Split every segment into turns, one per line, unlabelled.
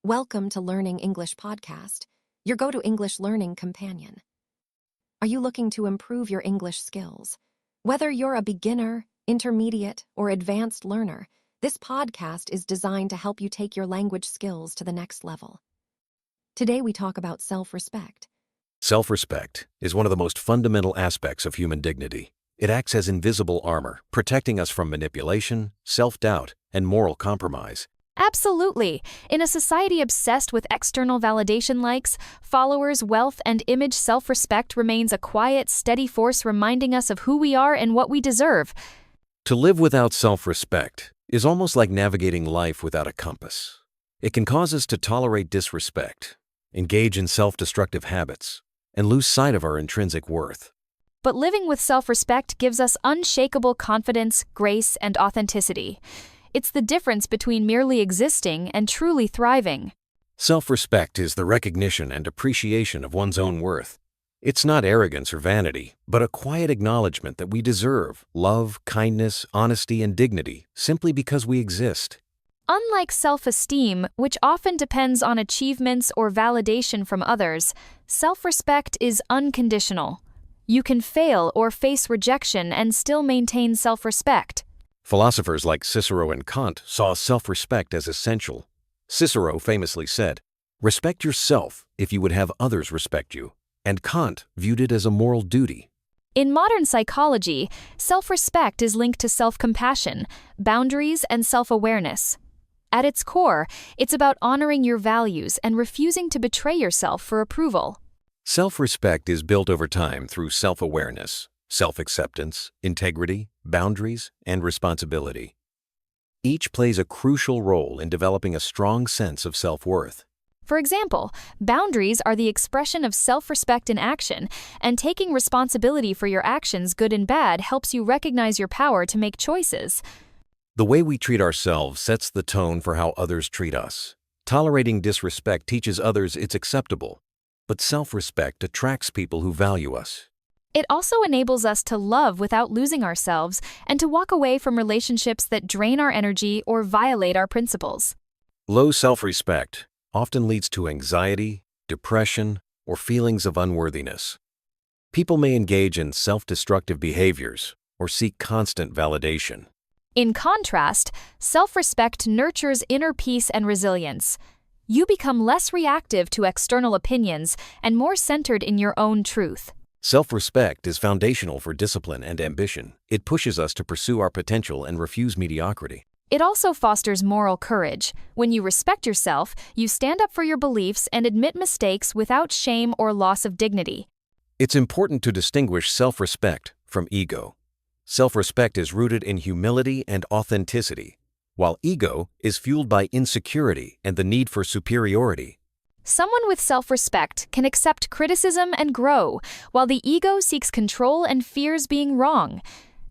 Welcome to Learning English Podcast, your go-to English learning companion. Are you looking to improve your English skills? Whether you're a beginner, intermediate, or advanced learner, this podcast is designed to help you take your language skills to the next level. Today we talk about self-respect.
Self-respect is one of the most fundamental aspects of human dignity. It acts as invisible armor, protecting us from manipulation, self-doubt, and moral compromise.
Absolutely. In a society obsessed with external validation likes, followers, wealth, and image, self-respect remains a quiet, steady force reminding us of who we are and what we deserve.
To live without self-respect is almost like navigating life without a compass. It can cause us to tolerate disrespect, engage in self-destructive habits, and lose sight of our intrinsic worth.
But living with self-respect gives us unshakable confidence, grace, and authenticity. It's the difference between merely existing and truly thriving.
Self-respect is the recognition and appreciation of one's own worth. It's not arrogance or vanity, but a quiet acknowledgement that we deserve love, kindness, honesty, and dignity simply because we exist.
Unlike self-esteem, which often depends on achievements or validation from others, self-respect is unconditional. You can fail or face rejection and still maintain self-respect.
Philosophers like Cicero and Kant saw self-respect as essential. Cicero famously said, "Respect yourself if you would have others respect you," and Kant viewed it as a moral duty.
In modern psychology, self-respect is linked to self-compassion, boundaries, and self-awareness. At its core, it's about honoring your values and refusing to betray yourself for approval.
Self-respect is built over time through self-awareness, self-acceptance, integrity, boundaries, and responsibility. Each plays a crucial role in developing a strong sense of self-worth.
For example, boundaries are the expression of self-respect in action, and taking responsibility for your actions, good and bad, helps you recognize your power to make choices.
The way we treat ourselves sets the tone for how others treat us. Tolerating disrespect teaches others it's acceptable, but self-respect attracts people who value us.
It also enables us to love without losing ourselves and to walk away from relationships that drain our energy or violate our principles.
Low self-respect often leads to anxiety, depression, or feelings of unworthiness. People may engage in self-destructive behaviors or seek constant validation.
In contrast, self-respect nurtures inner peace and resilience. You become less reactive to external opinions and more centered in your own truth.
Self-respect is foundational for discipline and ambition. It pushes us to pursue our potential and refuse mediocrity.
It also fosters moral courage. When you respect yourself, you stand up for your beliefs and admit mistakes without shame or loss of dignity.
It's important to distinguish self-respect from ego. Self-respect is rooted in humility and authenticity, while ego is fueled by insecurity and the need for superiority.
Someone with self-respect can accept criticism and grow, while the ego seeks control and fears being wrong.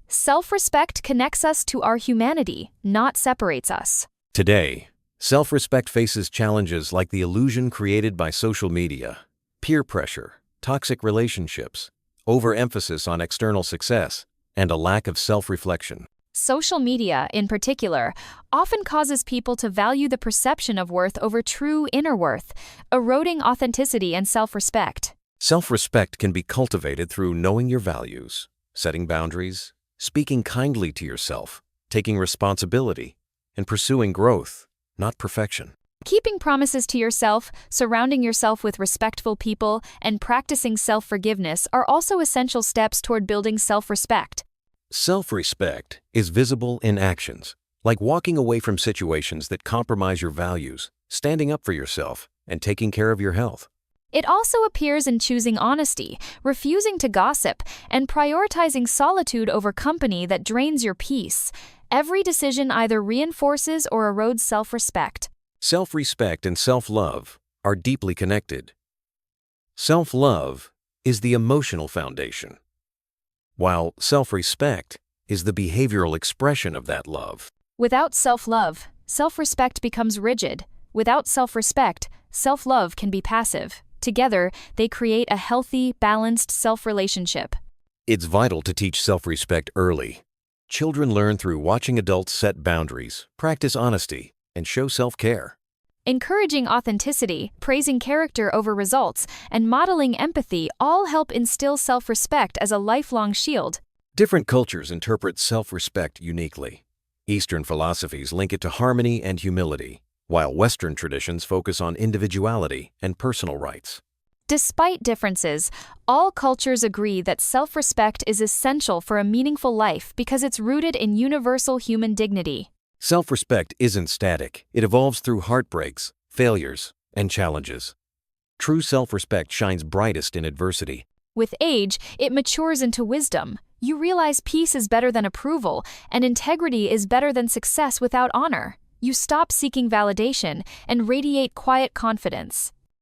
Self-respect connects us to our humanity, not separates us.
Today, self-respect faces challenges like the illusion created by social media, peer pressure, toxic relationships, overemphasis on external success, and a lack of self-reflection.
Social media, in particular, often causes people to value the perception of worth over true inner worth, eroding authenticity and self-respect.
Self-respect can be cultivated through knowing your values, setting boundaries, speaking kindly to yourself, taking responsibility, and pursuing growth, not perfection.
Keeping promises to yourself, surrounding yourself with respectful people, and practicing self-forgiveness are also essential steps toward building self-respect.
Self-respect is visible in actions, like walking away from situations that compromise your values, standing up for yourself, and taking care of your health.
It also appears in choosing honesty, refusing to gossip, and prioritizing solitude over company that drains your peace. Every decision either reinforces or erodes self-respect.
Self-respect and self-love are deeply connected. Self-love is the emotional foundation, while self-respect is the behavioral expression of that love.
Without self-love, self-respect becomes rigid. Without self-respect, self-love can be passive. Together, they create a healthy, balanced self-relationship.
It's vital to teach self-respect early. Children learn through watching adults set boundaries, practice honesty, and show self-care.
Encouraging authenticity, praising character over results, and modeling empathy all help instill self-respect as a lifelong shield.
Different cultures interpret self-respect uniquely. Eastern philosophies link it to harmony and humility, while Western traditions focus on individuality and personal rights.
Despite differences, all cultures agree that self-respect is essential for a meaningful life because it's rooted in universal human dignity.
Self-respect isn't static. It evolves through heartbreaks, failures, and challenges. True self-respect shines brightest in adversity.
With age, it matures into wisdom. You realize peace is better than approval, and integrity is better than success without honor. You stop seeking validation and radiate quiet confidence.